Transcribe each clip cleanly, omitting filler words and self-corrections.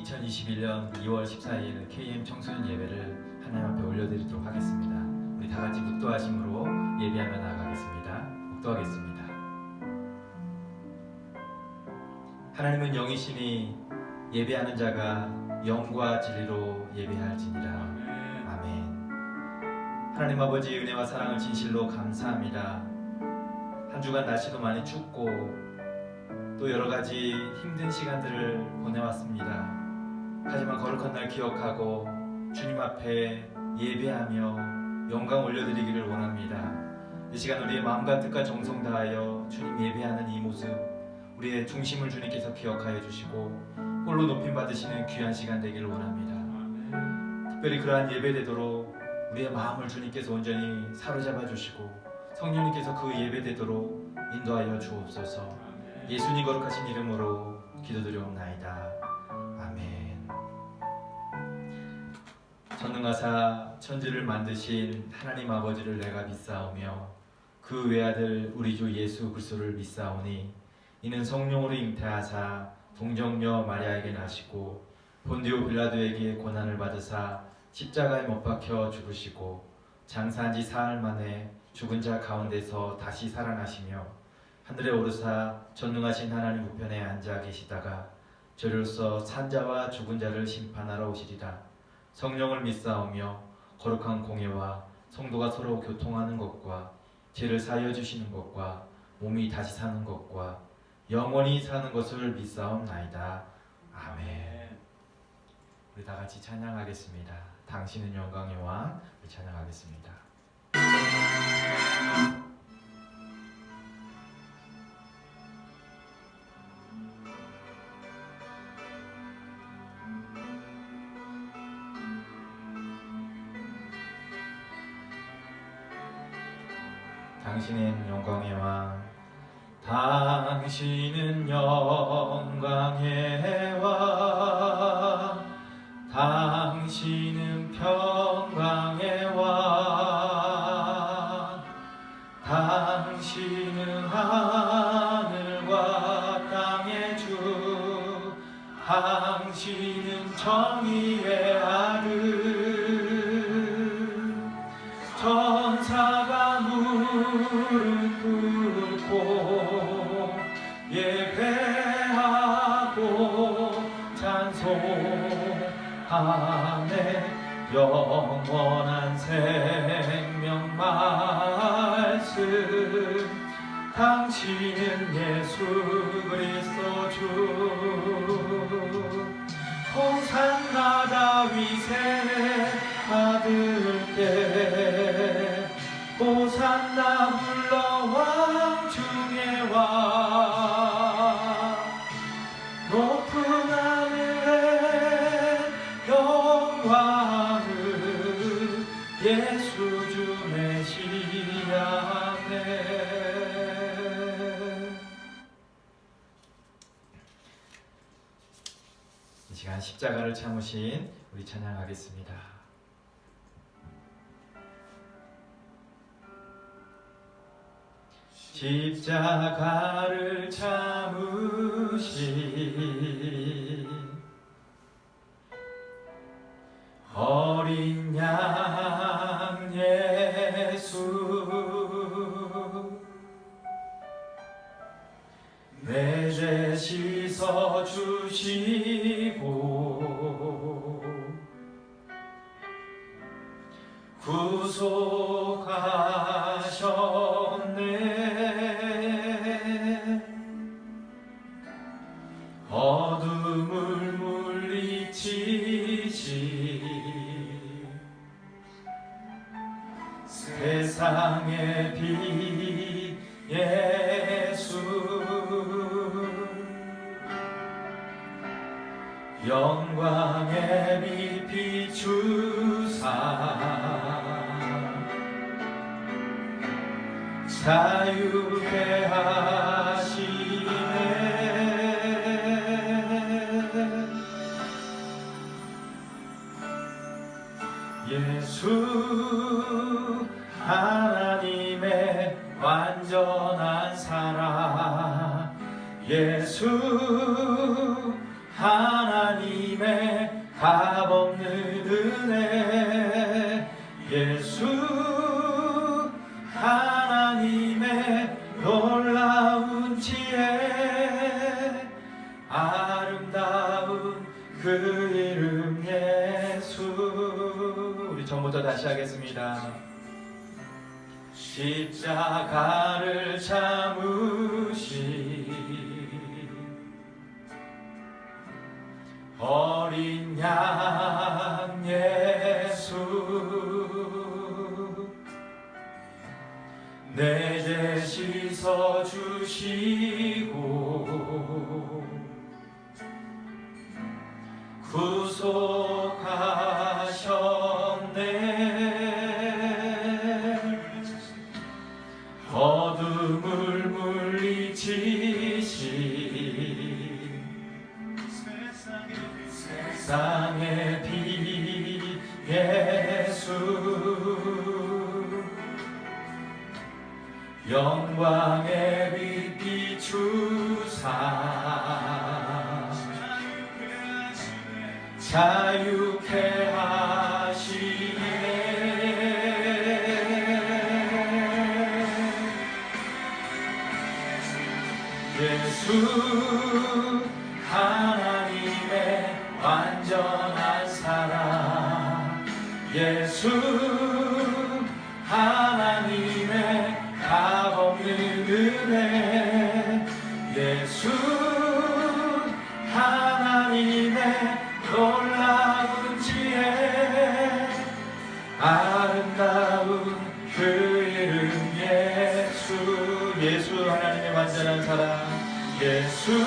2021년 2월 14일 KM 청소년 예배를 하나님 앞에 올려드리도록 하겠습니다. 우리 다 같이 묵도하심으로 예배하며 나아가겠습니다. 묵도하겠습니다. 하나님은 영이시니 예배하는 자가 영과 진리로 예배할지니라. 아멘. 하나님 아버지 은혜와 사랑을 진실로 감사합니다. 한 주간 날씨도 많이 춥고 또 여러 가지 힘든 시간들을 보내왔습니다. 하지만 거룩한 날 기억하고 주님 앞에 예배하며 영광 올려드리기를 원합니다. 이 시간 우리의 마음과 뜻과 정성 다하여 주님 예배하는 이 모습, 우리의 중심을 주님께서 기억하여 주시고 홀로 높임 받으시는 귀한 시간 되기를 원합니다. 특별히 그러한 예배되도록 우리의 마음을 주님께서 온전히 사로잡아 주시고 성령님께서 그 예배되도록 인도하여 주옵소서. 예수님 거룩하신 이름으로 기도드리옵나이다. 아멘. 전능하사 천지를 만드신 하나님 아버지를 내가 믿사오며 그 외아들 우리 주 예수 그리스도를 믿사오니 이는 성령으로 잉태하사 동정녀 마리아에게 나시고 본디오 빌라도에게 고난을 받으사 십자가에 못 박혀 죽으시고 장사한 지 사흘 만에 죽은 자 가운데서 다시 살아나시며 하늘에 오르사 전능하신 하나님 우편에 앉아 계시다가 저리로서 산자와 죽은 자를 심판하러 오시리라. 성령을 믿사오며 거룩한 공예와 성도가 서로 교통하는 것과 죄를 사하여 주시는 것과 몸이 다시 사는 것과 영원히 사는 것을 믿사옵나이다. 아멘. 우리 다 같이 찬양하겠습니다. 당신은 영광의 왕, 우리 찬양하겠습니다. 당신은 영광의 왕, 당신은 영광의 왕, 당신은 평강의 왕, 당신은 하늘과 땅의 주, 당신은 정의의 아들, 천사가 무릎 꿇고 예배하고 찬송하네. 영원한 생명 말씀, 당신은 예수 그리스도 주. 호산나 다윗의 아들께 호산나 불러 왕 중의 왕. 높은 하늘에 영광을 예수 주 메시아네. 이 시간 십자가를 참으신 우리 찬양하겠습니다. 십자가를 참으신 어린 양 예수, 내 죄 씻어 주시고 구속하셨네. 어둠을 물리치시 세상의 빛 예수, 영광의 빛 비추사 자유케 하시네. 예수 하나님의 완전한 사랑, 예수 하나님의 값없는 은혜 예수 하나님의 놀라운 지혜 아름다운 그 이름 예수. 우리 전부터 다시 하겠습니다. 십자가를 참으시 어린 양 예수 내 죄 씻어 주시고 구속하셨네 어둠을 물리치신 세상의 빛 예수 영광의 빛 비추사 자유케 하시네 예수 하나님의 완전한 사랑 예수 하나님의 값없는 은혜 예수 하나님의 놀라운 지혜 아름다운 그 이름 예수 예수 하나님의 완전한 사랑 예수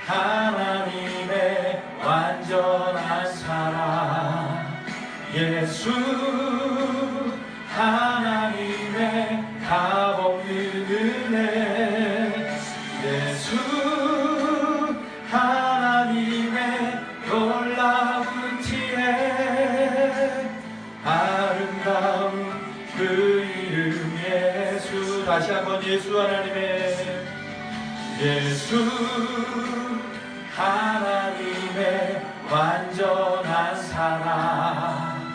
하나님의 완전한 사랑 예수 하나님의 값없는 은혜 예수 하나님의 놀라운 지혜 아름다운 그 이름 예수. 다시 한번 예수 하나님의 예수 하나님의 완전한 사랑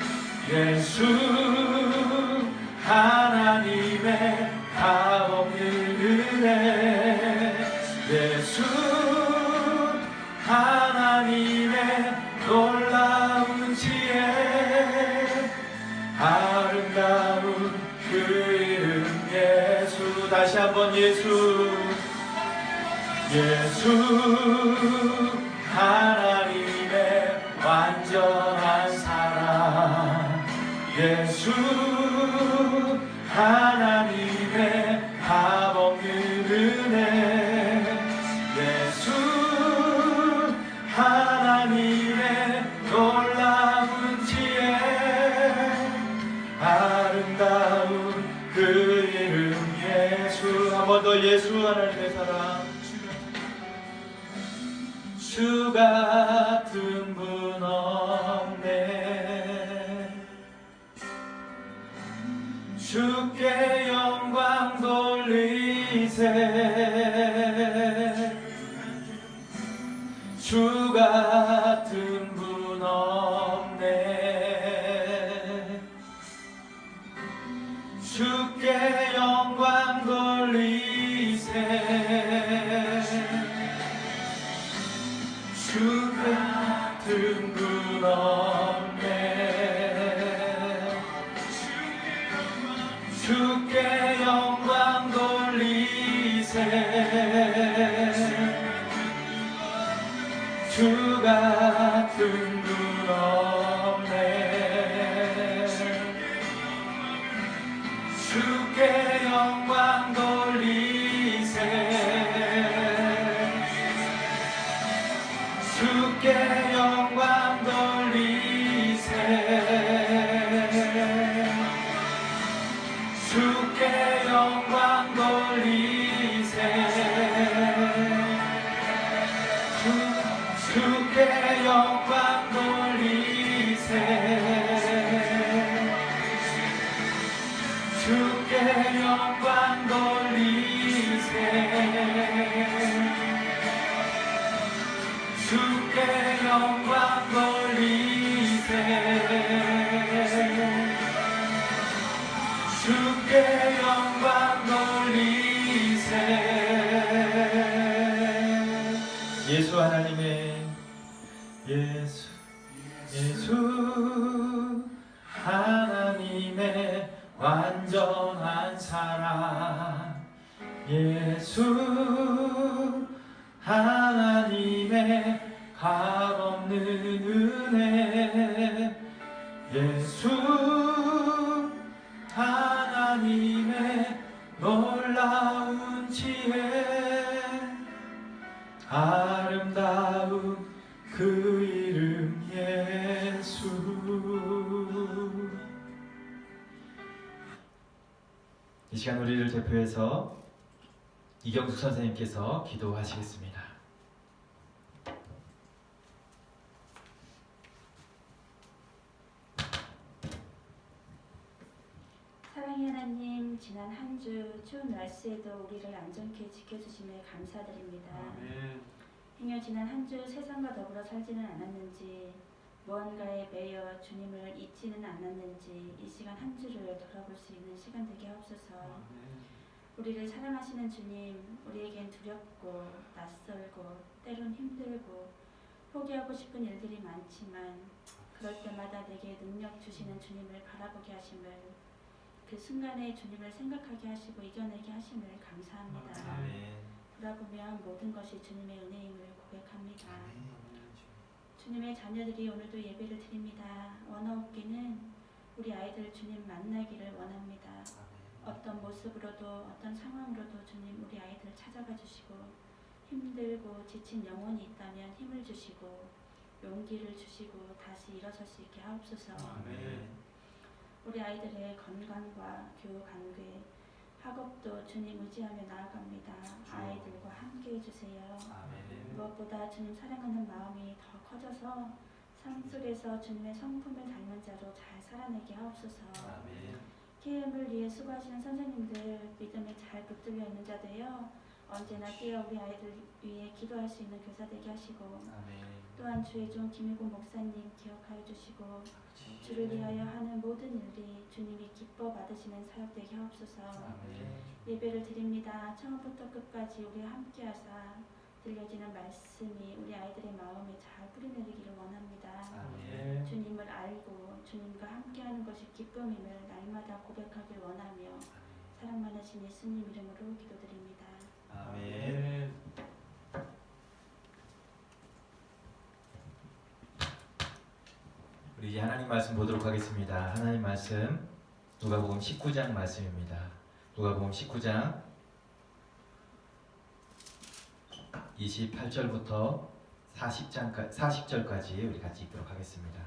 예수 하나님의 값없는 은혜 예수 하나님의 놀라운 지혜 아름다운 그 이름 예수. 다시 한번 예수 예수 하나님의 완전한 사랑 예수 하나님의 값없는 은혜 예수 하나님의 놀라운 지혜 아름다운 그 이름 예수. 한 번 더 예수 하나님의 사랑 주 같은 분 없네 주께 영광 돌리세 주 같은 분 없네 주께 영광 돌리세 주 같은 분 없네 주께 영광 돌리세 주 같은 분 없네 주께 영광 돌리세 주께 영광 돌리세 주께 영광 돌리세 주께 영광 영광 돌리세 주께 영광 돌리세 예수 하나님의 예수 하나님의 완전한 사랑 예수 하나님의 값없는 은혜 예수 하나님의 놀라운 지혜 아름다운 그 이름 예수 이 시간 우리를 대표해서 이경숙 선생님께서 기도하시겠습니다. 사랑의 하나님, 지난 한 주 추운 날씨에도 우리를 안전케 지켜주심에 감사드립니다. 행여 지난 한 주 세상과 더불어 살지는 않았는지 무언가에 매여 주님을 잊지는 않았는지 이 시간 한 주를 돌아볼 수 있는 시간 되게 하옵소서. 우리를 사랑하시는 주님, 우리에겐 두렵고 낯설고 때론 힘들고 포기하고 싶은 일들이 많지만 그럴 때마다 내게 능력 주시는 주님을 바라보게 하심을 그 순간에 주님을 생각하게 하시고 이겨내게 하심을 감사합니다. 돌아보면 모든 것이 주님의 은혜임을 고백합니다. 주님의 자녀들이 오늘도 예배를 드립니다. 원하옵기는 우리 아이들 주님 만나기를 원합니다. 어떤 모습으로도 어떤 상황으로도 주님 우리 아이들 찾아가 주시고 힘들고 지친 영혼이 있다면 힘을 주시고 용기를 주시고 다시 일어설 수 있게 하옵소서. 우리 아이들의 건강과 교육 관계 학업도 주님 의지하며 나아갑니다. 아이들과 함께 해주세요. 무엇보다 주님 사랑하는 마음이 더 커져서 삶 속에서 주님의 성품을 닮은 자로 잘 살아내게 하옵소서. KM을 위해 수고하시는 선생님들 믿음에 잘 붙들려 있는 자 되어 언제나 뛰어 우리 아이들 위해 기도할 수 있는 교사 되게 하시고 또한 주의 종 김일곤 목사님 기억하여 주시고 주를 위하여 하는 모든 일이 주님이 기뻐 받으시는 사역 되게 하옵소서. 예배를 드립니다. 처음부터 끝까지 우리와 함께 하사 들려지는 말씀이 우리 아이들의 마음에 잘 뿌리내리기를 원합니다. 주님을 알고 주님과 함께하는 것이 기쁨임을 날마다 고백하길 원하며 사랑 많으신 예수님 이름으로 기도드립니다. 아멘. 우리 이제 하나님 말씀 보도록 하겠습니다. 하나님 말씀 누가복음 19장 말씀입니다. 누가복음 19장 28절부터 40절까지 우리 같이 읽도록 하겠습니다.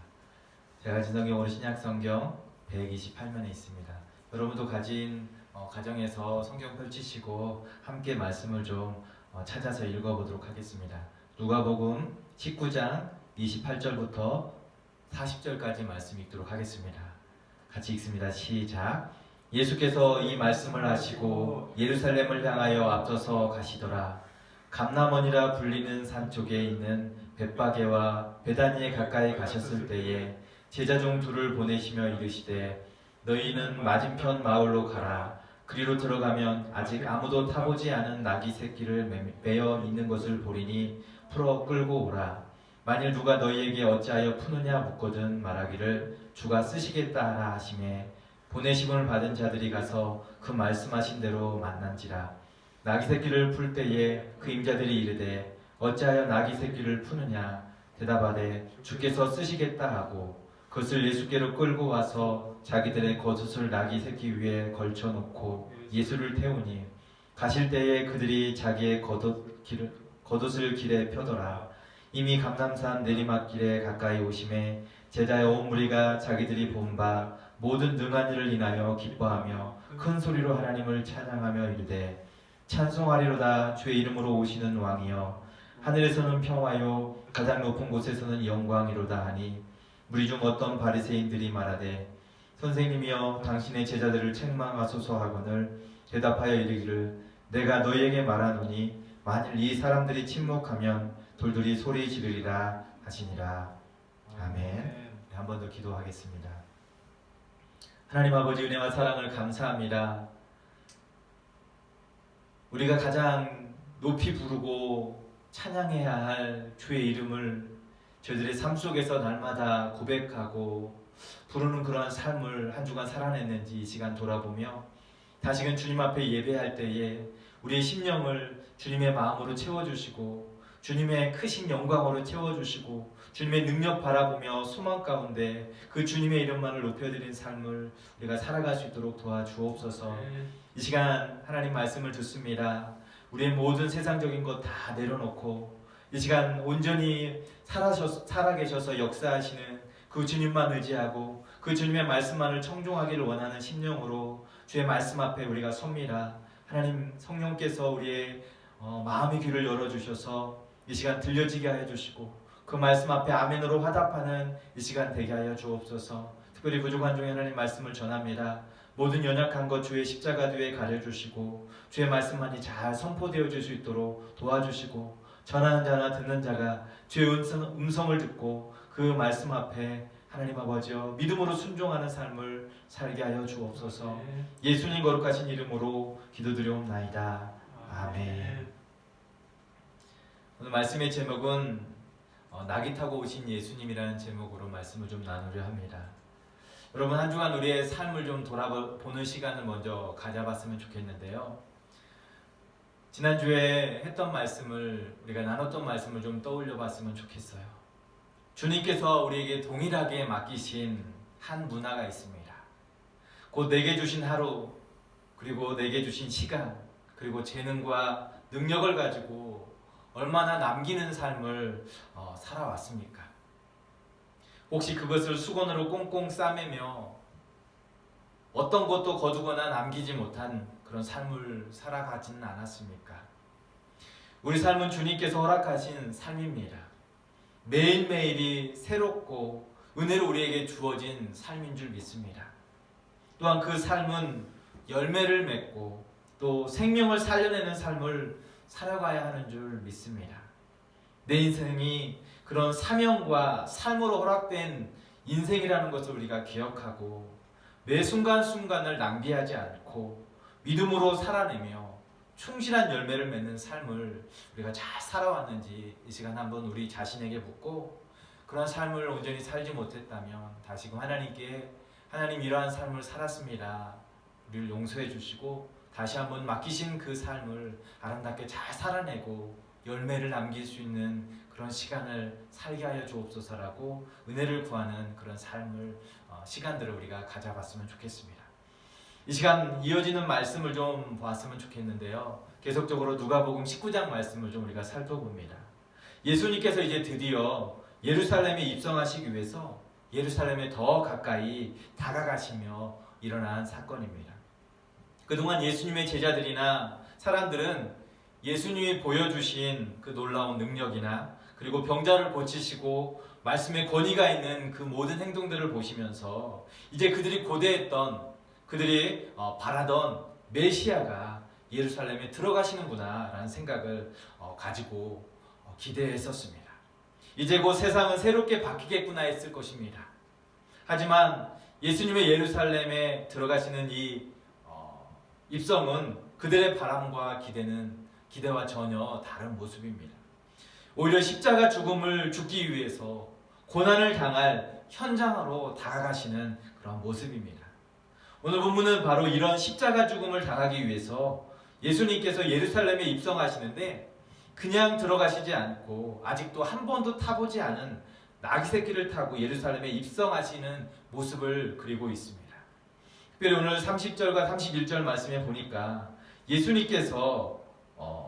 제가 가진 성경으로 신약성경 128면에 있습니다. 여러분도 가진 가정에서 성경 펼치시고 함께 말씀을 좀 찾아서 읽어보도록 하겠습니다. 누가복음 19장 28절부터 40절까지 말씀 읽도록 하겠습니다. 같이 읽습니다. 시작. 예수께서 이 말씀을 하시고 예루살렘을 향하여 앞서서 가시더라. 감람원이라 불리는 산 쪽에 있는 벳바게와 베다니에 가까이 가셨을 때에 제자 중 둘을 보내시며 이르시되 너희는 맞은편 마을로 가라. 그리로 들어가면 아직 아무도 타보지 않은 나귀 새끼를 매어 있는 것을 보리니 풀어 끌고 오라. 만일 누가 너희에게 어찌하여 푸느냐 묻거든 말하기를 주가 쓰시겠다 하라 하시매 보내심을 받은 자들이 가서 그 말씀하신 대로 만난지라. 나귀 새끼를 풀 때에 그 임자들이 이르되 어찌하여 나귀 새끼를 푸느냐 대답하되 주께서 쓰시겠다 하고 그것을 예수께로 끌고 와서 자기들의 겉옷을 나귀 새끼 위에 걸쳐놓고 예수를 태우니 가실 때에 그들이 자기의 겉옷을 길에 펴더라. 이미 감람산 내리막길에 가까이 오심에 제자의 온 무리가 자기들이 본 바 모든 능한 일을 인하여 기뻐하며 큰 소리로 하나님을 찬양하며 이르되 찬송하리로다. 주의 이름으로 오시는 왕이여 하늘에서는 평화요 가장 높은 곳에서는 영광이로다 하니 무리 중 어떤 바리새인들이 말하되 선생님이여 당신의 제자들을 책망하소서 하거늘 대답하여 이르기를 내가 너희에게 말하노니 만일 이 사람들이 침묵하면 돌들이 소리 지르리라. 하시니라. 아멘. 한 번 더 기도하겠습니다. 하나님 아버지, 은혜와 사랑을 감사합니다. 우리가 가장 높이 부르고 찬양해야 할 주의 이름을 저희들의 삶 속에서 날마다 고백하고 부르는 그러한 삶을 한 주간 살아냈는지 이 시간 돌아보며 다시금 주님 앞에 예배할 때에 우리의 심령을 주님의 마음으로 채워주시고 주님의 크신 영광으로 채워주시고 주님의 능력 바라보며 소망 가운데 그 주님의 이름만을 높여드린 삶을 우리가 살아갈 수 있도록 도와주옵소서. 이 시간 하나님 말씀을 듣습니다. 우리의 모든 세상적인 것 다 내려놓고 이 시간 온전히 살아계셔서 역사하시는 그 주님만 의지하고 그 주님의 말씀만을 청종하기를 원하는 심령으로 주의 말씀 앞에 우리가 섭니다. 하나님 성령께서 우리의 마음의 귀를 열어주셔서 이 시간 들려지게 하여 주시고 그 말씀 앞에 아멘으로 화답하는 이 시간 되게 하여 주옵소서. 특별히 부족한 중에 하나님 말씀을 전합니다. 모든 연약한 것 주의 십자가 뒤에 가려주시고 주의 말씀만이 잘 선포되어질 수 있도록 도와주시고 전하는 자나 듣는 자가 주의 음성을 듣고 그 말씀 앞에 하나님 아버지여 믿음으로 순종하는 삶을 살게 하여 주옵소서. 예수님 거룩하신 이름으로 기도드리옵나이다. 아멘. 오늘 말씀의 제목은 낙이 타고 오신 예수님이라는 제목으로 말씀을 좀 나누려 합니다. 여러분, 한 주간 우리의 삶을 좀 돌아보는 시간을 먼저 가져봤으면 좋겠는데요. 지난주에 했던 말씀을, 우리가 나눴던 말씀을 좀 떠올려 봤으면 좋겠어요. 주님께서 우리에게 동일하게 맡기신 한 문화가 있습니다. 곧 내게 주신 하루, 그리고 내게 주신 시간, 그리고 재능과 능력을 가지고 얼마나 남기는 삶을 살아왔습니까? 혹시 그것을 수건으로 꽁꽁 싸매며 어떤 것도 거두거나 남기지 못한 그런 삶을 살아가지는 않았습니까? 우리 삶은 주님께서 허락하신 삶입니다. 매일매일이 새롭고 은혜로 우리에게 주어진 삶인 줄 믿습니다. 또한 그 삶은 열매를 맺고 또 생명을 살려내는 삶을 살아가야 하는 줄 믿습니다. 내 인생이 그런 사명과 삶으로 허락된 인생이라는 것을 우리가 기억하고 매 순간순간을 낭비하지 않고 믿음으로 살아내며 충실한 열매를 맺는 삶을 우리가 잘 살아왔는지 이 시간 한번 우리 자신에게 묻고, 그런 삶을 온전히 살지 못했다면 다시금 하나님께 하나님 이러한 삶을 살았습니다, 우리를 용서해 주시고 다시 한번 맡기신 그 삶을 아름답게 잘 살아내고 열매를 남길 수 있는 그런 시간을 살게 하여 주옵소서라고 은혜를 구하는 그런 삶을 시간들을 우리가 가져봤으면 좋겠습니다. 이 시간 이어지는 말씀을 좀 보았으면 좋겠는데요. 계속적으로 누가복음 19장 말씀을 좀 우리가 살펴봅니다. 예수님께서 이제 드디어 예루살렘에 입성하시기 위해서 예루살렘에 더 가까이 다가가시며 일어난 사건입니다. 그동안 예수님의 제자들이나 사람들은 예수님이 보여주신 그 놀라운 능력이나 그리고 병자를 고치시고 말씀의 권위가 있는 그 모든 행동들을 보시면서 이제 그들이 고대했던, 그들이 바라던 메시아가 예루살렘에 들어가시는구나 라는 생각을 가지고 기대했었습니다. 이제 곧 세상은 새롭게 바뀌겠구나 했을 것입니다. 하지만 예수님의 예루살렘에 들어가시는 이 입성은 그들의 바람과 기대와 전혀 다른 모습입니다. 오히려 십자가 죽음을 죽기 위해서 고난을 당할 현장으로 다가가시는 그런 모습입니다. 오늘 본문은 바로 이런 십자가 죽음을 당하기 위해서 예수님께서 예루살렘에 입성하시는데 그냥 들어가시지 않고 아직도 한 번도 타보지 않은 나귀 새끼를 타고 예루살렘에 입성하시는 모습을 그리고 있습니다. 특별히 오늘 30절과 31절 말씀에 보니까 예수님께서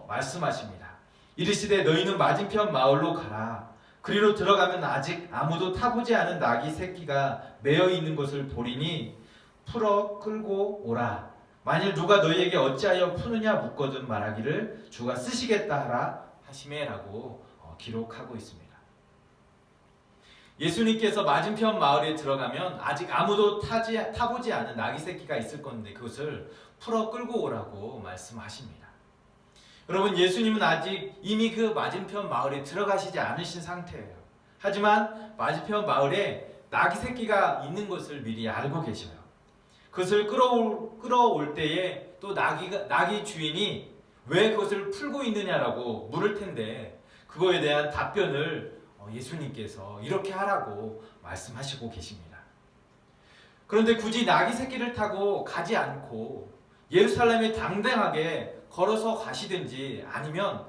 말씀하십니다. 이르시되 너희는 맞은편 마을로 가라. 그리로 들어가면 아직 아무도 타보지 않은 나귀 새끼가 매어 있는 것을 보리니 풀어 끌고 오라. 만일 누가 너희에게 어찌하여 푸느냐 묻거든 말하기를 주가 쓰시겠다 하라 하시매라고 기록하고 있습니다. 예수님께서 맞은편 마을에 들어가면 아직 아무도 타보지 않은 나귀 새끼가 있을 건데 그것을 풀어 끌고 오라고 말씀하십니다. 여러분, 예수님은 아직 이미 그 맞은편 마을에 들어가시지 않으신 상태예요. 하지만 맞은편 마을에 나귀 새끼가 있는 것을 미리 알고 계셔요. 그것을 끌어올 때에 또 나귀 주인이 왜 그것을 풀고 있느냐라고 물을 텐데 그거에 대한 답변을 예수님께서 이렇게 하라고 말씀하시고 계십니다. 그런데 굳이 나귀 새끼를 타고 가지 않고 예루살렘에 당당하게 걸어서 가시든지 아니면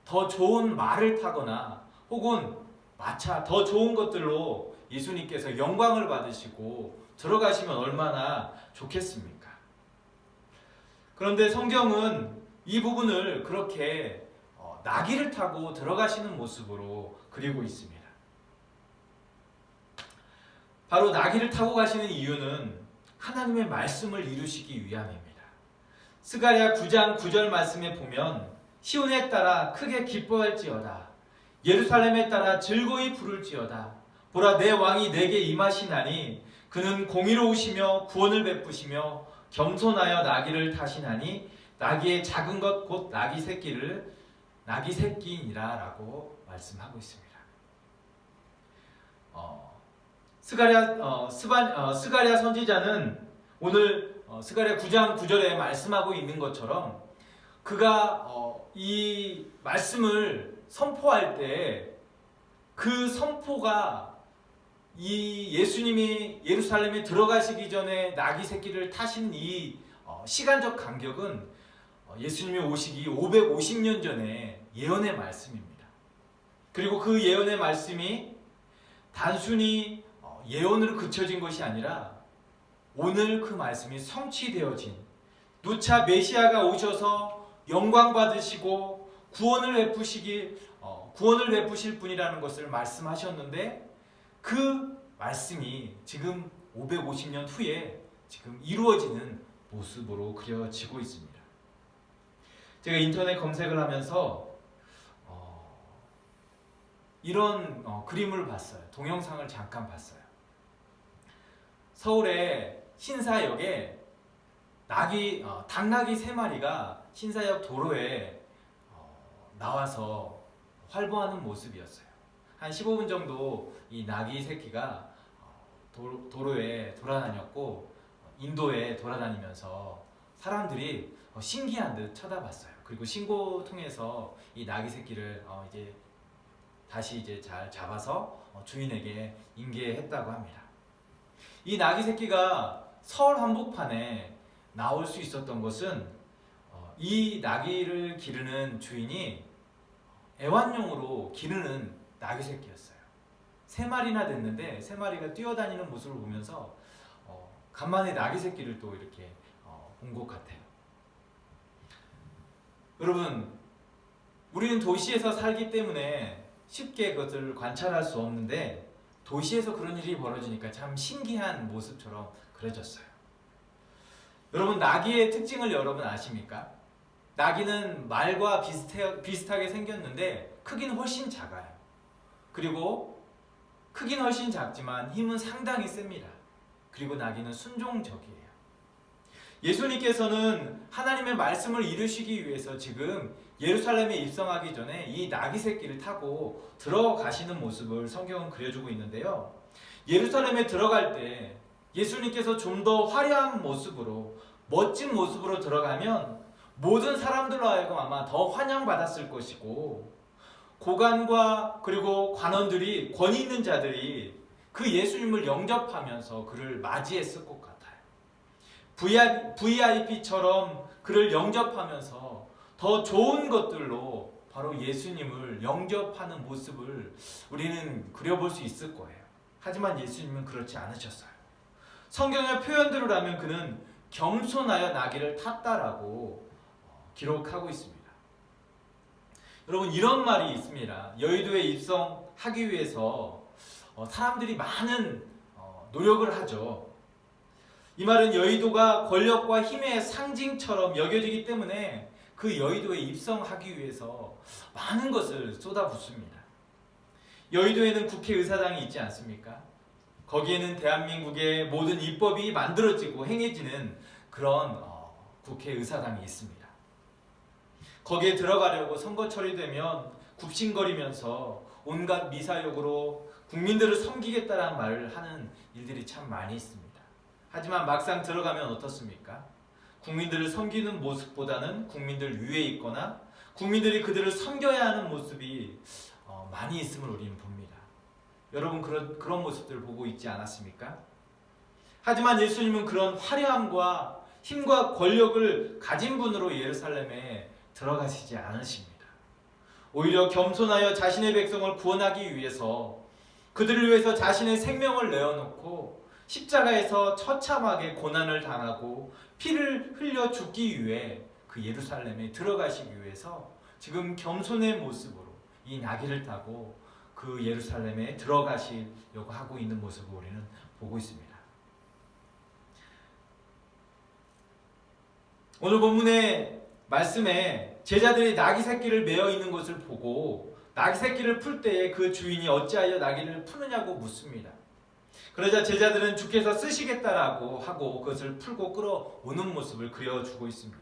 더 좋은 말을 타거나 혹은 마차 더 좋은 것들로 예수님께서 영광을 받으시고 들어가시면 얼마나 좋겠습니까? 그런데 성경은 이 부분을 그렇게 나귀를 타고 들어가시는 모습으로 그리고 있습니다. 바로 나귀를 타고 가시는 이유는 하나님의 말씀을 이루시기 위함입니다. 스가랴 9장 9절 말씀에 보면 시온에 따라 크게 기뻐할지어다 예루살렘에 따라 즐거이 부를지어다 보라 내 왕이 내게 임하시나니 그는 공의로우시며 구원을 베푸시며 겸손하여 나귀를 타시나니 나귀의 작은 것 곧 나귀 새끼니라 라고 말씀하고 있습니다. 스가랴 선지자는 오늘 스가랴 9장 9절에 말씀하고 있는 것처럼 그가 이 말씀을 선포할 때 그 선포가 이 예수님이 예루살렘에 들어가시기 전에 나귀 새끼를 타신 이 시간적 간격은 예수님이 오시기 550년 전에 예언의 말씀입니다. 그리고 그 예언의 말씀이 단순히 예언으로 그쳐진 것이 아니라 오늘 그 말씀이 성취되어진 누차 메시아가 오셔서 영광 받으시고 구원을 베푸실 분이라는 것을 말씀하셨는데 그 말씀이 지금 550년 후에 지금 이루어지는 모습으로 그려지고 있습니다. 제가 인터넷 검색을 하면서 이런 그림을 봤어요. 동영상을 잠깐 봤어요. 서울의 신사역에 당나귀 3마리가 신사역 도로에 나와서 활보하는 모습이었어요. 한 15분 정도 이 나귀 새끼가 도로에 돌아다녔고 인도에 돌아다니면서 사람들이 신기한 듯 쳐다봤어요. 그리고 신고 통해서 이 나귀 새끼를 다시 잘 잡아서 주인에게 인계했다고 합니다. 이 나귀 새끼가 서울 한복판에 나올 수 있었던 것은 이 나귀를 기르는 주인이 애완용으로 기르는 나귀 새끼였어요. 3마리나 됐는데 3마리가 뛰어다니는 모습을 보면서 간만에 나귀 새끼를 또 이렇게 본 것 같아요. 여러분, 우리는 도시에서 살기 때문에 쉽게 그것을 관찰할 수 없는데 도시에서 그런 일이 벌어지니까 참 신기한 모습처럼 그려졌어요. 여러분, 나귀의 특징을 여러분 아십니까? 나귀는 말과 비슷하게 생겼는데 크기는 훨씬 작아요. 그리고 크기는 훨씬 작지만 힘은 상당히 셉니다. 그리고 나귀는 순종적이에요. 예수님께서는 하나님의 말씀을 이루시기 위해서 지금 예루살렘에 입성하기 전에 이 나귀 새끼를 타고 들어가시는 모습을 성경은 그려주고 있는데요. 예루살렘에 들어갈 때 예수님께서 좀 더 화려한 모습으로 멋진 모습으로 들어가면 모든 사람들로 하여금 아마 더 환영받았을 것이고 고관과 그리고 관원들이 권위 있는 자들이 그 예수님을 영접하면서 그를 맞이했을 것 같아요. VIP처럼 그를 영접하면서 더 좋은 것들로 바로 예수님을 영접하는 모습을 우리는 그려볼 수 있을 거예요. 하지만 예수님은 그렇지 않으셨어요. 성경의 표현대로 하면 그는 겸손하여 나귀를 탔다라고 기록하고 있습니다. 여러분, 이런 말이 있습니다. 여의도에 입성하기 위해서 사람들이 많은 노력을 하죠. 이 말은 여의도가 권력과 힘의 상징처럼 여겨지기 때문에 그 여의도에 입성하기 위해서 많은 것을 쏟아붓습니다. 여의도에는 국회의사당이 있지 않습니까? 거기에는 대한민국의 모든 입법이 만들어지고 행해지는 그런 국회의사당이 있습니다. 거기에 들어가려고 선거철이 되면 굽신거리면서 온갖 미사역으로 국민들을 섬기겠다라는 말을 하는 일들이 참 많이 있습니다. 하지만 막상 들어가면 어떻습니까? 국민들을 섬기는 모습보다는 국민들 위에 있거나 국민들이 그들을 섬겨야 하는 모습이 많이 있음을 우리는 봅니다. 여러분 그런 모습들을 보고 있지 않았습니까? 하지만 예수님은 그런 화려함과 힘과 권력을 가진 분으로 예루살렘에 들어가시지 않으십니다. 오히려 겸손하여 자신의 백성을 구원하기 위해서 그들을 위해서 자신의 생명을 내어놓고 십자가에서 처참하게 고난을 당하고 피를 흘려 죽기 위해 그 예루살렘에 들어가시기 위해서 지금 겸손의 모습으로 이 나귀를 타고 그 예루살렘에 들어가시려고 하고 있는 모습을 우리는 보고 있습니다. 오늘 본문의 말씀에 제자들이 나귀 새끼를 메어 있는 것을 보고 나귀 새끼를 풀 때에 그 주인이 어찌하여 나귀를 푸느냐고 묻습니다. 그러자 제자들은 주께서 쓰시겠다라고 하고 그것을 풀고 끌어오는 모습을 그려주고 있습니다.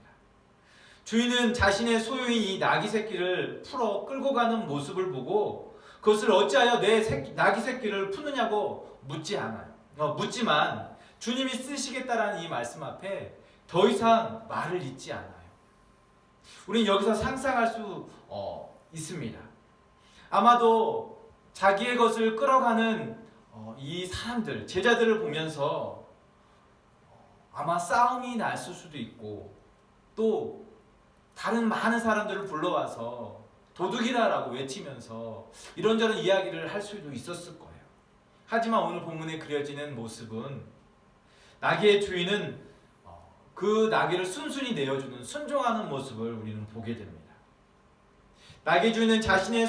주인은 자신의 소유인 이 나귀 새끼를 풀어 끌고 가는 모습을 보고 그것을 어찌하여 내 나귀 새끼를 푸느냐고 묻지만 주님이 쓰시겠다라는 이 말씀 앞에 더 이상 말을 잇지 않아요. 우리는 여기서 상상할 수 있습니다. 아마도 자기의 것을 끌어가는 이 사람들, 제자들을 보면서 아마 싸움이 났을 수도 있고 또 다른 많은 사람들을 불러와서 도둑이다라고 외치면서 이런저런 이야기를 할 수도 있었을 거예요. 하지만 오늘 본문에 그려지는 모습은 나귀의 주인은 그 나귀를 순순히 내어주는 순종하는 모습을 우리는 보게 됩니다. 나귀 주인은 자신의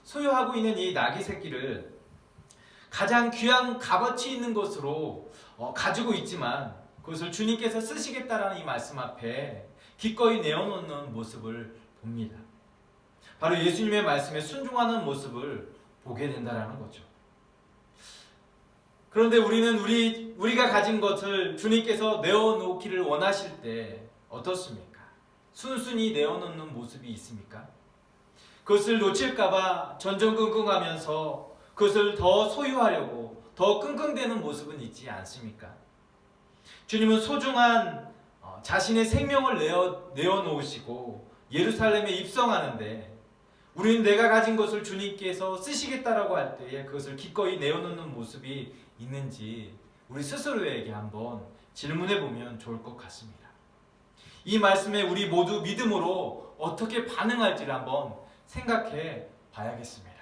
소유하고 있는 이 나귀 새끼를 가장 귀한 값어치 있는 것으로 가지고 있지만 그것을 주님께서 쓰시겠다라는 이 말씀 앞에 기꺼이 내어놓는 모습을 봅니다. 바로 예수님의 말씀에 순종하는 모습을 보게 된다라는 거죠. 그런데 우리는 우리가 가진 것을 주님께서 내어놓기를 원하실 때 어떻습니까? 순순히 내어놓는 모습이 있습니까? 그것을 놓칠까봐 전전긍긍하면서 그것을 더 소유하려고 더 끙끙대는 모습은 있지 않습니까? 주님은 소중한 자신의 생명을 내어놓으시고 예루살렘에 입성하는데 우리는 내가 가진 것을 주님께서 쓰시겠다라고 할 때에 그것을 기꺼이 내어놓는 모습이 있는지 우리 스스로에게 한번 질문해 보면 좋을 것 같습니다. 이 말씀에 우리 모두 믿음으로 어떻게 반응할지를 한번 생각해 봐야겠습니다.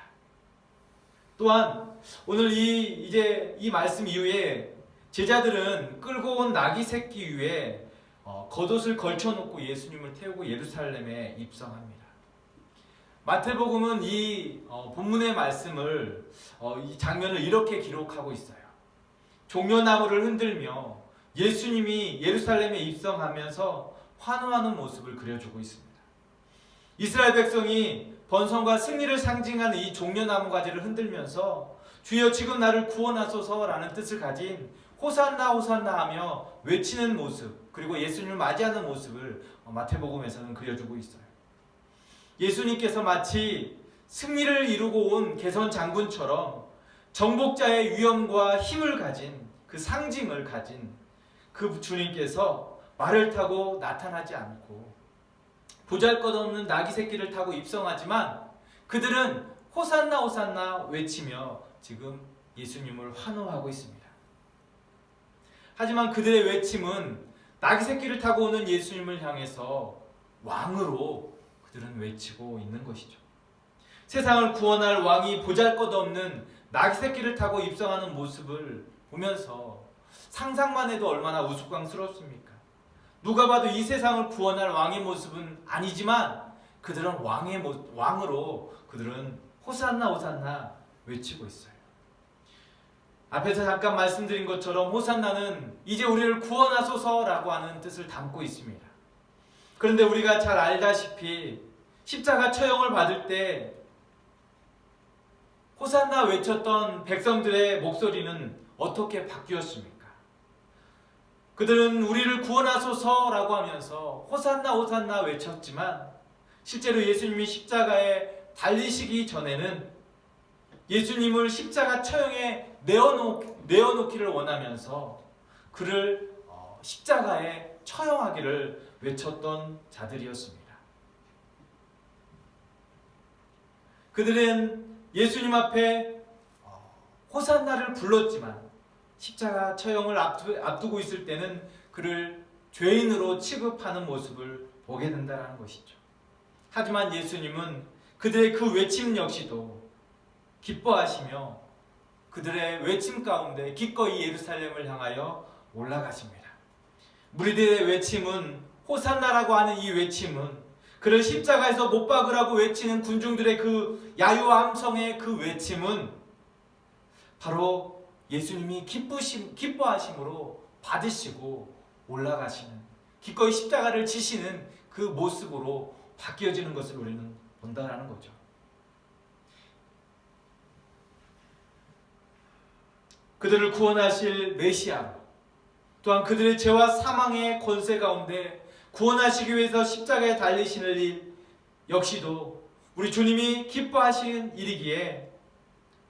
또한 오늘 이 말씀 이후에 제자들은 끌고 온 나귀 새끼 위에 겉옷을 걸쳐놓고 예수님을 태우고 예루살렘에 입성합니다. 마태복음은 이 본문의 말씀을 이 장면을 이렇게 기록하고 있어요. 종려나무를 흔들며 예수님이 예루살렘에 입성하면서 환호하는 모습을 그려주고 있습니다. 이스라엘 백성이 번성과 승리를 상징하는 이 종려나무 가지를 흔들면서 주여 지금 나를 구원하소서라는 뜻을 가진 호산나 호산나 하며 외치는 모습, 그리고 예수님을 맞이하는 모습을 마태복음에서는 그려주고 있어요. 예수님께서 마치 승리를 이루고 온 개선 장군처럼 정복자의 위엄과 힘을 가진 그 상징을 가진 그 주님께서 말을 타고 나타나지 않고 보잘것없는 나귀 새끼를 타고 입성하지만 그들은 호산나 호산나 외치며 지금 예수님을 환호하고 있습니다. 하지만 그들의 외침은 나귀 새끼를 타고 오는 예수님을 향해서 왕으로 그들은 외치고 있는 것이죠. 세상을 구원할 왕이 보잘것없는 나귀 새끼를 타고 입성하는 모습을 보면서 상상만 해도 얼마나 우스꽝스럽습니까? 누가 봐도 이 세상을 구원할 왕의 모습은 아니지만 그들은 왕으로 그들은 호산나 호산나 외치고 있어요. 앞에서 잠깐 말씀드린 것처럼 호산나는 이제 우리를 구원하소서라고 하는 뜻을 담고 있습니다. 그런데 우리가 잘 알다시피 십자가 처형을 받을 때 호산나 외쳤던 백성들의 목소리는 어떻게 바뀌었습니까? 그들은 우리를 구원하소서라고 하면서 호산나 호산나 외쳤지만 실제로 예수님이 십자가에 달리시기 전에는 예수님을 십자가 처형에 내어놓기를 원하면서 그를 십자가에 처형하기를 외쳤던 자들이었습니다. 그들은 예수님 앞에 호산나를 불렀지만 십자가 처형을 앞두고 있을 때는 그를 죄인으로 취급하는 모습을 보게 된다는 것이죠. 하지만 예수님은 그들의 그 외침 역시도 기뻐하시며 그들의 외침 가운데 기꺼이 예루살렘을 향하여 올라가십니다. 무리들의 외침은, 호산나라고 하는 이 외침은, 그를 십자가에서 못 박으라고 외치는 군중들의 그 야유와 함성의 그 외침은 바로 예수님이 기뻐하심으로 받으시고 올라가시는, 기꺼이 십자가를 지시는 그 모습으로 바뀌어지는 것을 우리는 본다라는 거죠. 그들을 구원하실 메시아, 또한 그들의 죄와 사망의 권세 가운데 구원하시기 위해서 십자가에 달리시는 일 역시도 우리 주님이 기뻐하시는 일이기에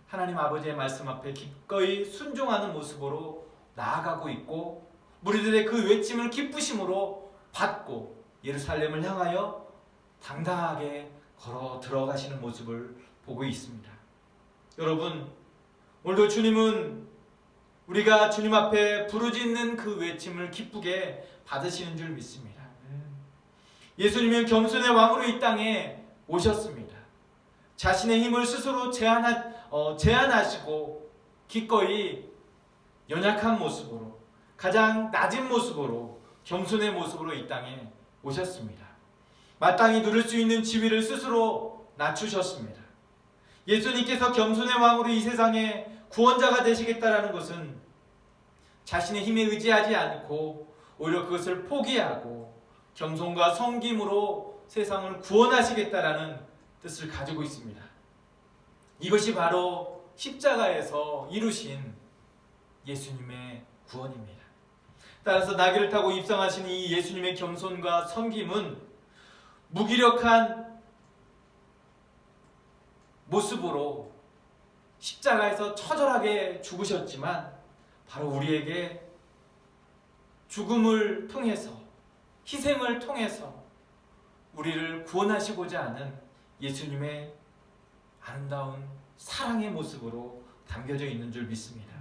하나님 아버지의 말씀 앞에 기꺼이 순종하는 모습으로 나아가고 있고, 무리들의 그 외침을 기쁘심으로 받고 예루살렘을 향하여 당당하게 걸어 들어가시는 모습을 보고 있습니다. 여러분, 오늘도 주님은 우리가 주님 앞에 부르짖는 그 외침을 기쁘게 받으시는 줄 믿습니다. 예수님은 겸손의 왕으로 이 땅에 오셨습니다. 자신의 힘을 스스로 제한하시고 기꺼이 연약한 모습으로, 가장 낮은 모습으로, 겸손의 모습으로 이 땅에 오셨습니다. 마땅히 누릴 수 있는 지위를 스스로 낮추셨습니다. 예수님께서 겸손의 왕으로 이 세상에 구원자가 되시겠다라는 것은 자신의 힘에 의지하지 않고 오히려 그것을 포기하고 겸손과 섬김으로 세상을 구원하시겠다라는 뜻을 가지고 있습니다. 이것이 바로 십자가에서 이루신 예수님의 구원입니다. 따라서 나귀를 타고 입성하신 이 예수님의 겸손과 섬김은 무기력한 모습으로 십자가에서 처절하게 죽으셨지만 바로 우리에게 죽음을 통해서, 희생을 통해서 우리를 구원하시고자 하는 예수님의 아름다운 사랑의 모습으로 담겨져 있는 줄 믿습니다.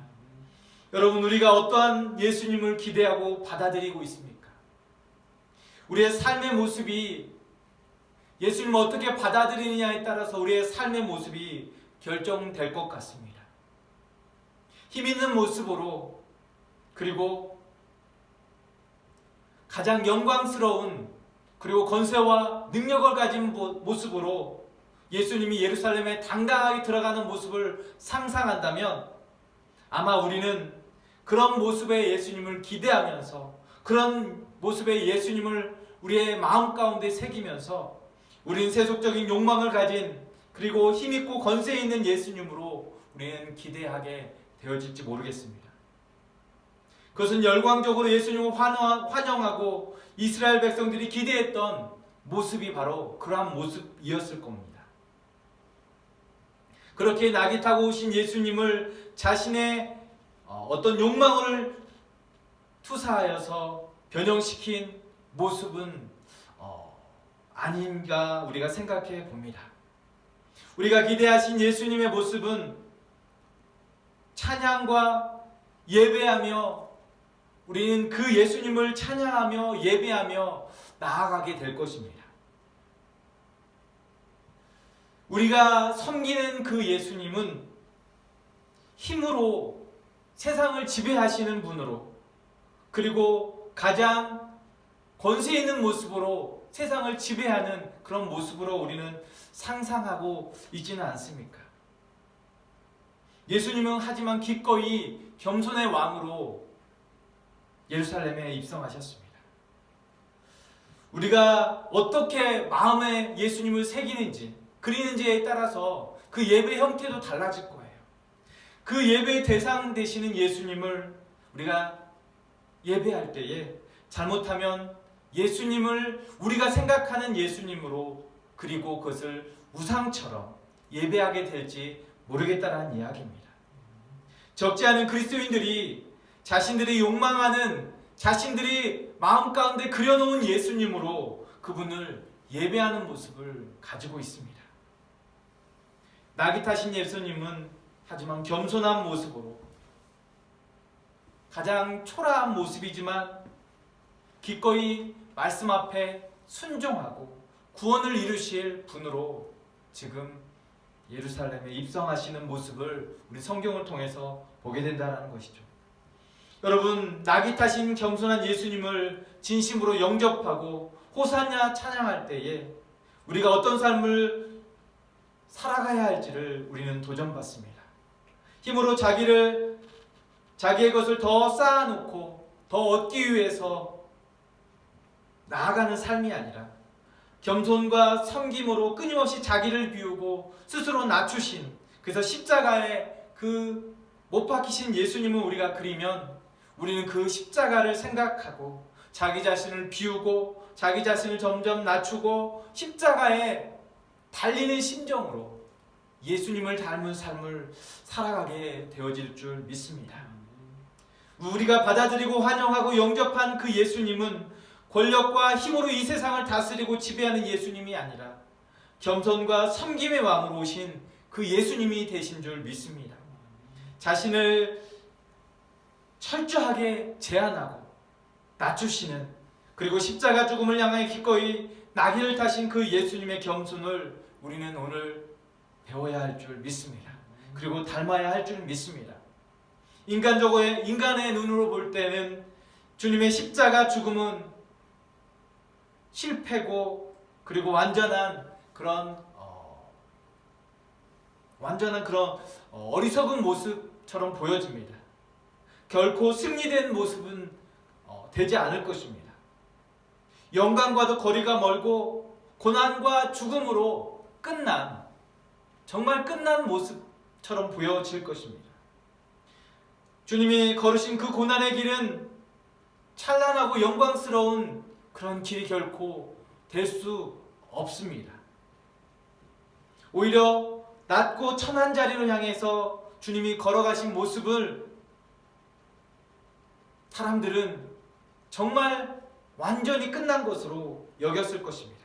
여러분, 우리가 어떠한 예수님을 기대하고 받아들이고 있습니까? 우리의 삶의 모습이 예수님을 어떻게 받아들이느냐에 따라서 우리의 삶의 모습이 결정될 것 같습니다. 힘 있는 모습으로, 그리고 가장 영광스러운, 그리고 권세와 능력을 가진 모습으로 예수님이 예루살렘에 당당하게 들어가는 모습을 상상한다면 아마 우리는 그런 모습의 예수님을 기대하면서, 그런 모습의 예수님을 우리의 마음 가운데 새기면서 우리는 세속적인 욕망을 가진, 그리고 힘있고 권세 있는 예수님으로 우리는 기대하게 되어질지 모르겠습니다. 그것은 열광적으로 예수님을 환영하고 이스라엘 백성들이 기대했던 모습이 바로 그러한 모습이었을 겁니다. 그렇게 나귀 타고 오신 예수님을 자신의 어떤 욕망을 투사하여서 변형시킨 모습은 아닌가 우리가 생각해 봅니다. 우리가 기대하신 예수님의 모습은 찬양과 예배하며, 우리는 그 예수님을 찬양하며 예배하며 나아가게 될 것입니다. 우리가 섬기는 그 예수님은 힘으로 세상을 지배하시는 분으로, 그리고 가장 권세 있는 모습으로 세상을 지배하는 그런 모습으로 우리는 상상하고 있지는 않습니까? 예수님은 하지만 기꺼이 겸손의 왕으로 예루살렘에 입성하셨습니다. 우리가 어떻게 마음에 예수님을 새기는지, 그리는지에 따라서 그 예배 형태도 달라질 거예요. 그 예배의 대상 되시는 예수님을 우리가 예배할 때에 잘못하면 예수님을 우리가 생각하는 예수님으로 그리고 그것을 우상처럼 예배하게 될지 모르겠다라는 이야기입니다. 적지 않은 그리스도인들이 자신들이 욕망하는, 자신들이 마음 가운데 그려놓은 예수님으로 그분을 예배하는 모습을 가지고 있습니다. 낙이 타신 예수님은 하지만 겸손한 모습으로, 가장 초라한 모습이지만 기꺼이 말씀 앞에 순종하고 구원을 이루실 분으로 지금 예루살렘에 입성하시는 모습을 우리 성경을 통해서 보게 된다는 것이죠. 여러분, 낙이 타신 겸손한 예수님을 진심으로 영접하고 호산나 찬양할 때에 우리가 어떤 삶을 살아가야 할지를 우리는 도전받습니다. 힘으로 자기의 것을 더 쌓아놓고 더 얻기 위해서 나아가는 삶이 아니라 겸손과 섬김으로 끊임없이 자기를 비우고 스스로 낮추신, 그래서 십자가에 그 못 박히신 예수님을 우리가 그리면 우리는 그 십자가를 생각하고 자기 자신을 비우고 자기 자신을 점점 낮추고 십자가에 달리는 심정으로 예수님을 닮은 삶을 살아가게 되어질 줄 믿습니다. 우리가 받아들이고 환영하고 영접한 그 예수님은 권력과 힘으로 이 세상을 다스리고 지배하는 예수님이 아니라 겸손과 섬김의 왕으로 오신 그 예수님이 되신 줄 믿습니다. 자신을 철저하게 제한하고 낮추시는, 그리고 십자가 죽음을 향해 기꺼이 나귀를 타신 그 예수님의 겸손을 우리는 오늘 배워야 할 줄 믿습니다. 그리고 닮아야 할 줄 믿습니다. 인간의 눈으로 볼 때는 주님의 십자가 죽음은 실패고, 그리고 완전한 그런 어리석은 모습처럼 보여집니다. 결코 승리된 모습은 되지 않을 것입니다. 영광과도 거리가 멀고 고난과 죽음으로 정말 끝난 모습처럼 보여질 것입니다. 주님이 걸으신 그 고난의 길은 찬란하고 영광스러운 그런 길이 결코 될 수 없습니다. 오히려 낮고 천한 자리로 향해서 주님이 걸어가신 모습을 사람들은 정말 완전히 끝난 것으로 여겼을 것입니다.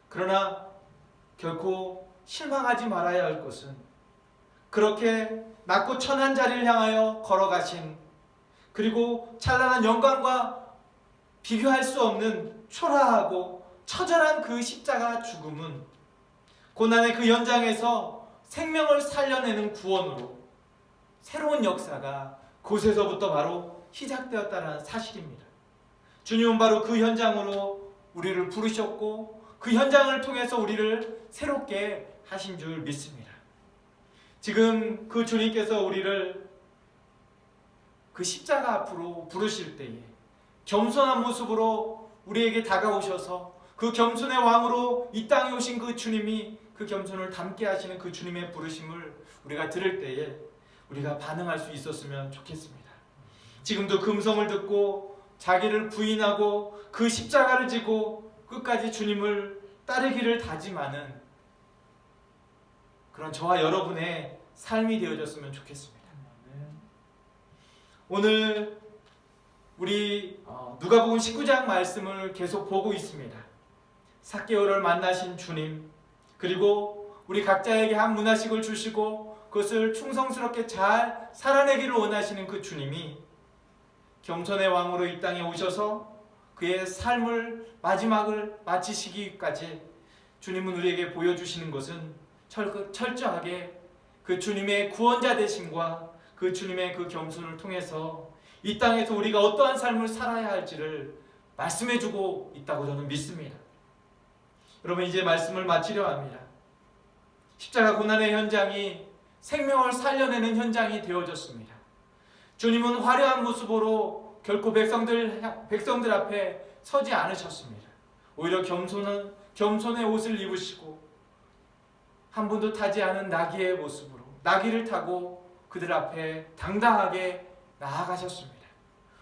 그러나 결코 실망하지 말아야 할 것은 그렇게 낮고 천한 자리를 향하여 걸어가신, 그리고 찬란한 영광과 비교할 수 없는 초라하고 처절한 그 십자가 죽음은 고난의 그 현장에서 생명을 살려내는 구원으로 새로운 역사가 그곳에서부터 바로 시작되었다는 사실입니다. 주님은 바로 그 현장으로 우리를 부르셨고 그 현장을 통해서 우리를 새롭게 하신 줄 믿습니다. 지금 그 주님께서 우리를 그 십자가 앞으로 부르실 때에 겸손한 모습으로 우리에게 다가오셔서 그 겸손의 왕으로 이 땅에 오신 그 주님이 그 겸손을 담게 하시는 그 주님의 부르심을 우리가 들을 때에 우리가 반응할 수 있었으면 좋겠습니다. 지금도 그 음성을 듣고 자기를 부인하고 그 십자가를 지고 끝까지 주님을 따르기를 다짐하는 그런 저와 여러분의 삶이 되어졌으면 좋겠습니다. 오늘 우리 누가복음 19장 말씀을 계속 보고 있습니다. 삭개오를 만나신 주님, 그리고 우리 각자에게 한 문화식을 주시고 그것을 충성스럽게 잘 살아내기를 원하시는 그 주님이 겸손의 왕으로 이 땅에 오셔서 그의 삶을 마지막을 마치시기까지 주님은 우리에게 보여주시는 것은 철저하게 그 주님의 구원자 되심과 그 주님의 그 겸손을 통해서 이 땅에서 우리가 어떠한 삶을 살아야 할지를 말씀해주고 있다고 저는 믿습니다. 여러분, 이제 말씀을 마치려 합니다. 십자가 고난의 현장이 생명을 살려내는 현장이 되어졌습니다. 주님은 화려한 모습으로 결코 백성들 앞에 서지 않으셨습니다. 오히려 겸손의 옷을 입으시고 한 번도 타지 않은 나귀의 모습으로 나귀를 타고 그들 앞에 당당하게 나아가셨습니다.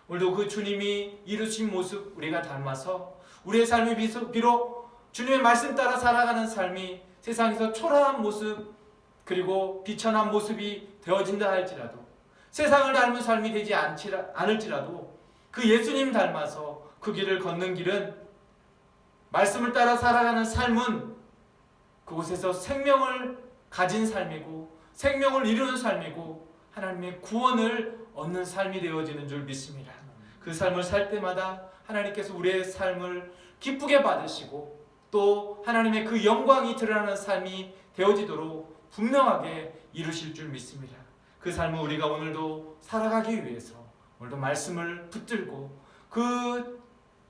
오늘도 그 주님이 이루신 모습 우리가 닮아서 우리의 삶이 비록 주님의 말씀 따라 살아가는 삶이 세상에서 초라한 모습 그리고 비천한 모습이 되어진다 할지라도, 세상을 닮은 삶이 되지 않을지라도 그 예수님 닮아서 그 길을 걷는 길은, 말씀을 따라 살아가는 삶은 그곳에서 생명을 가진 삶이고 생명을 이루는 삶이고 하나님의 구원을 얻는 삶이 되어지는 줄 믿습니다. 그 삶을 살 때마다 하나님께서 우리의 삶을 기쁘게 받으시고 또 하나님의 그 영광이 드러나는 삶이 되어지도록 분명하게 이루실 줄 믿습니다. 그 삶을 우리가 오늘도 살아가기 위해서 오늘도 말씀을 붙들고 그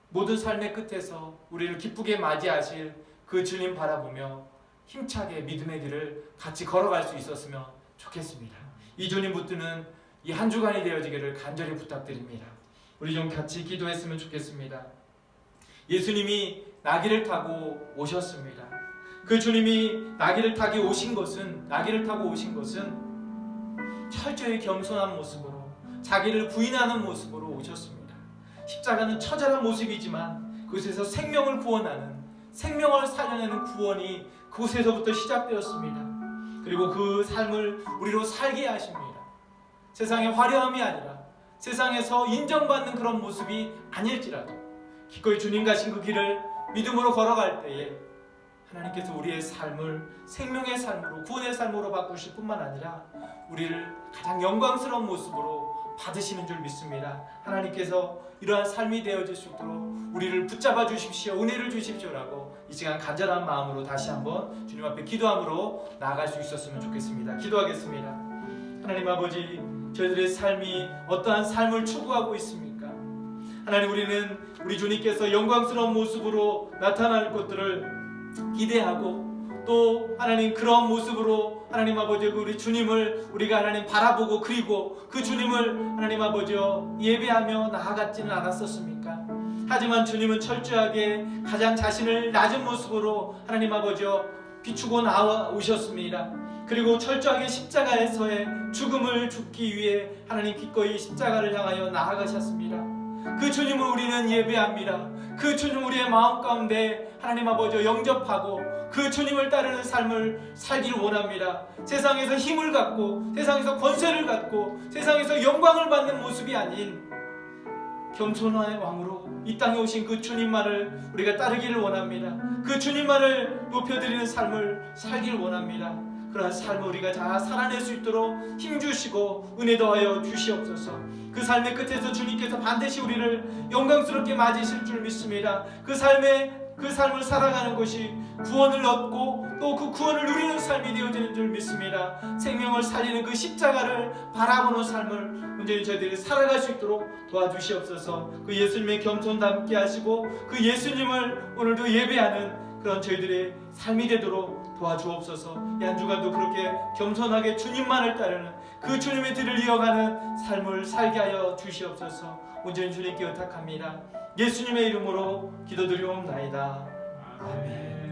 모든 삶의 끝에서 우리를 기쁘게 맞이하실 그 주님 바라보며 힘차게 믿음의 길을 같이 걸어갈 수 있었으면 좋겠습니다. 이 주님 붙드는 이 한 주간이 되어지기를 간절히 부탁드립니다. 우리 좀 같이 기도했으면 좋겠습니다. 예수님이 나귀를 타고 오셨습니다. 그 주님이 나귀를 타고 오신 것은 철저히 겸손한 모습으로, 자기를 부인하는 모습으로 오셨습니다. 십자가는 처절한 모습이지만 그곳에서 생명을 구원하는, 생명을 살려내는 구원이 그곳에서부터 시작되었습니다. 그리고 그 삶을 우리로 살게 하십니다. 세상의 화려함이 아니라, 세상에서 인정받는 그런 모습이 아닐지라도 기꺼이 주님 가신 그 길을 믿음으로 걸어갈 때에 하나님께서 우리의 삶을 생명의 삶으로, 구원의 삶으로 바꾸실 뿐만 아니라 우리를 가장 영광스러운 모습으로 받으시는 줄 믿습니다. 하나님께서 이러한 삶이 되어질 수 있도록 우리를 붙잡아 주십시오, 은혜를 주십시오라고 이 시간 간절한 마음으로 다시 한번 주님 앞에 기도함으로 나아갈 수 있었으면 좋겠습니다. 기도하겠습니다. 하나님 아버지, 저희들의 삶이 어떠한 삶을 추구하고 있습니까? 하나님, 우리는 우리 주님께서 영광스러운 모습으로 나타날 것들을 기대하고 또 하나님 그런 모습으로 하나님 아버지 우리 주님을 우리가 하나님 바라보고 그리고 그 주님을 하나님 아버지 예배하며 나아갔지는 않았었습니까? 하지만 주님은 철저하게 가장 자신을 낮은 모습으로 하나님 아버지 비추고 나오셨습니다. 그리고 철저하게 십자가에서의 죽음을 죽기 위해 하나님 기꺼이 십자가를 향하여 나아가셨습니다. 그 주님을 우리는 예배합니다. 그 주님 우리의 마음 가운데 하나님 아버지 영접하고 그 주님을 따르는 삶을 살기를 원합니다. 세상에서 힘을 갖고 세상에서 권세를 갖고 세상에서 영광을 받는 모습이 아닌 겸손한 왕으로 이 땅에 오신 그 주님만을 우리가 따르기를 원합니다. 그 주님만을 높여드리는 삶을 살기를 원합니다. 그러한 삶을 우리가 잘 살아낼 수 있도록 힘주시고 은혜 더하여 주시옵소서. 그 삶의 끝에서 주님께서 반드시 우리를 영광스럽게 맞으실 줄 믿습니다. 그 삶을 살아가는 것이 구원을 얻고 또 그 구원을 누리는 삶이 되어지는 줄 믿습니다. 생명을 살리는 그 십자가를 바라보는 삶을 온전히 저희들이 살아갈 수 있도록 도와주시옵소서. 그 예수님의 겸손 담게 하시고 그 예수님을 오늘도 예배하는 그런 저희들의 삶이 되도록 도와주옵소서. 이 한 주간도 그렇게 겸손하게 주님만을 따르는 그 주님의 뒤를 이어가는 삶을 살게 하여 주시옵소서. 온전히 주님께 의탁합니다. 예수님의 이름으로 기도드리옵나이다. 아멘.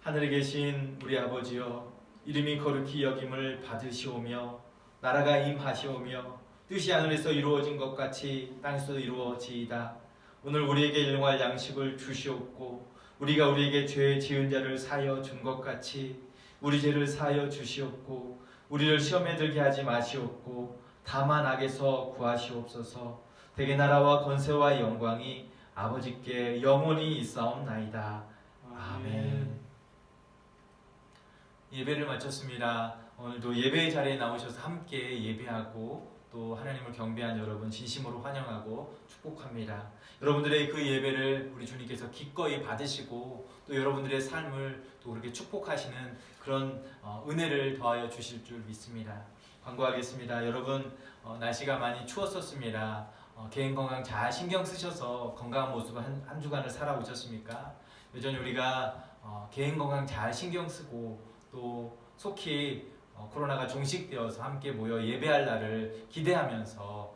하늘에 계신 우리 아버지여, 이름이 거룩히 여김을 받으시오며 나라가 임하시오며 뜻이 하늘에서 이루어진 것 같이 땅에서도 이루어지이다. 오늘 우리에게 일용할 양식을 주시옵고 우리가 우리에게 죄 지은 자를 사하여 준 것 같이 우리 죄를 사하여 주시옵고 우리를 시험에 들게 하지 마시옵고 다만 악에서 구하시옵소서. 대개 나라와 권세와 영광이 아버지께 영원히 있사옵나이다. 아멘. 예배를 마쳤습니다. 오늘도 예배의 자리에 나오셔서 함께 예배하고 또 하나님을 경배한 여러분 진심으로 환영하고 축복합니다. 여러분들의 그 예배를 우리 주님께서 기꺼이 받으시고 또 여러분들의 삶을 또 그렇게 축복하시는 그런 은혜를 더하여 주실 줄 믿습니다. 광고하겠습니다. 여러분, 날씨가 많이 추웠었습니다. 개인 건강 잘 신경 쓰셔서 건강한 모습 한 주간을 살아오셨습니까? 여전히 우리가 개인 건강 잘 신경 쓰고 또 속히 코로나가 종식되어서 함께 모여 예배할 날을 기대하면서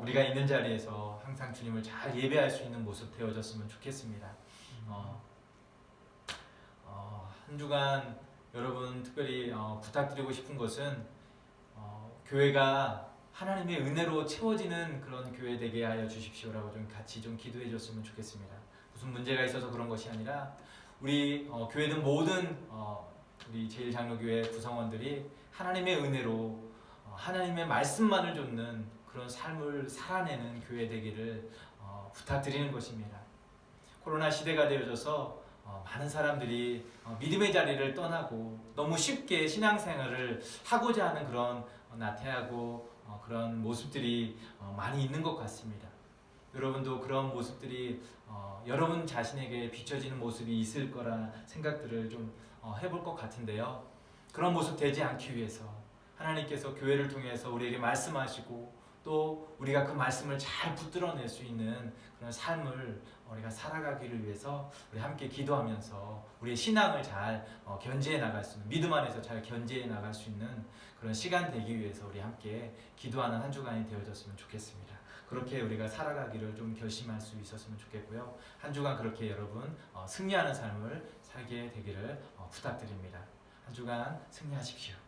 우리가 있는 자리에서 항상 주님을 잘 예배할 수 있는 모습 되어졌으면 좋겠습니다. 한 주간 여러분 특별히 부탁드리고 싶은 것은 교회가 하나님의 은혜로 채워지는 그런 교회 되게 하여 주십시오라고 좀 같이 좀 기도해 줬으면 좋겠습니다. 무슨 문제가 있어서 그런 것이 아니라 우리 교회든 모든 우리 제일장로교회 구성원들이 하나님의 은혜로 하나님의 말씀만을 좇는 그런 삶을 살아내는 교회 되기를 부탁드리는 것입니다. 코로나 시대가 되어져서 많은 사람들이 믿음의 자리를 떠나고 너무 쉽게 신앙생활을 하고자 하는 그런 나태하고 그런 모습들이 많이 있는 것 같습니다. 여러분도 그런 모습들이 여러분 자신에게 비춰지는 모습이 있을 거라 생각들을 좀 해볼 것 같은데요. 그런 모습 되지 않기 위해서 하나님께서 교회를 통해서 우리에게 말씀하시고 또 우리가 그 말씀을 잘 붙들어낼 수 있는 그런 삶을 우리가 살아가기를 위해서 우리 함께 기도하면서 우리의 신앙을 잘 견지해 나갈 수 있는, 믿음 안에서 잘 견지해 나갈 수 있는 그런 시간 되기 위해서 우리 함께 기도하는 한 주간이 되어졌으면 좋겠습니다. 그렇게 우리가 살아가기를 좀 결심할 수 있었으면 좋겠고요. 한 주간 그렇게 여러분 승리하는 삶을 살게 되기를 부탁드립니다. 한 주간 승리하십시오.